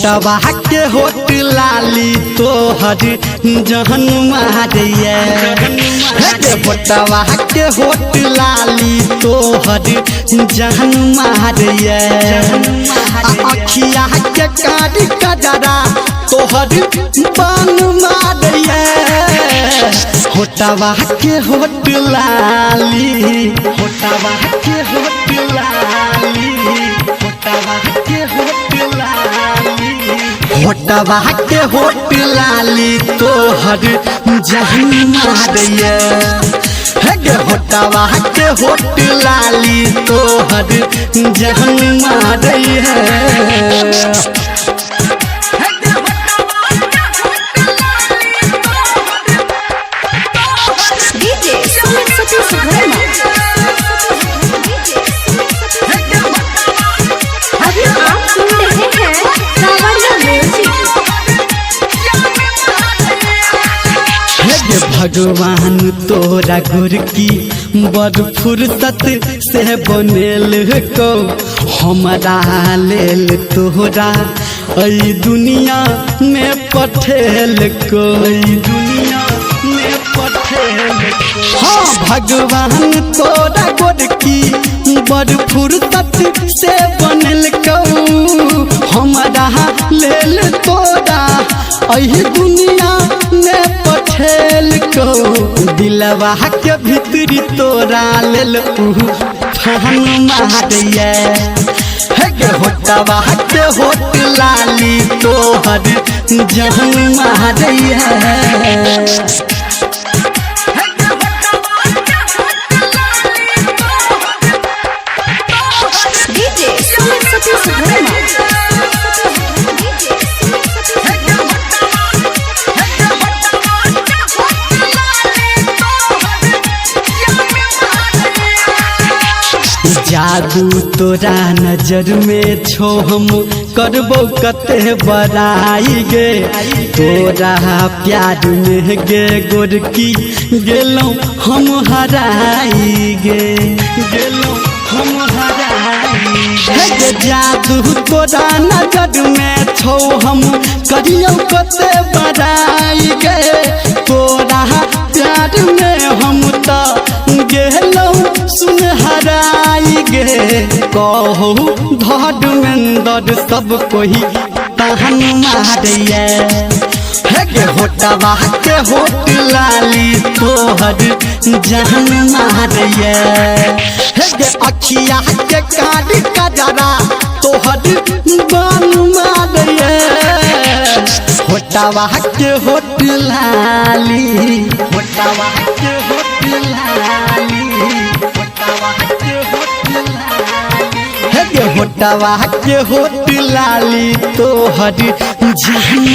होटवा के होट लाली तोहर जहन मारिया होटवा के होट लाली तोहर जहन मारिया अखिया के कारी कजरा तोहर बान मारिया होटवा के होट लाली होटवा के होट लाली होटवा के होट लाली होटवा के होट लाली तोहर जहन मारिया होटवा के होट लाली तोहर जहन मारिया भगवान तोरा गुरकी बड़ फुर्सत से बनेल को हमारा लेल तोरा ऐ दुनिया में पठेल को दुनिया में पठेल हाँ भगवान तोरा गुरकी बड़ फुर्सत से बनेल को हमारा लेल तोरा ऐ दुनिया में पठेल को दिलवा के भीतरी तोरा लेल फान मारिया होटवा के होट लाली तोहर जहन मारिया जादू तोरा नजर में छो हम करबो कते बड़ाई गे तोरा प्यार में गे गोरकी गेलो हम हराई गे गेलो हम हराई गे जादू तोरा नजर में छो हम करियो कते बड़ाई गे तोरा प्यार में हम तो गेलो सुन हराई गे कहू धर्मेंद्र सब कोई तहन मारिया गे होटवा के होट लाली तोहर जहन मारिया गे अखिया के कारी कजरा तोहर बान मारिया होटवा के होट लाली होटवा के होट लाली होटवा के होट लाली तोहर जहन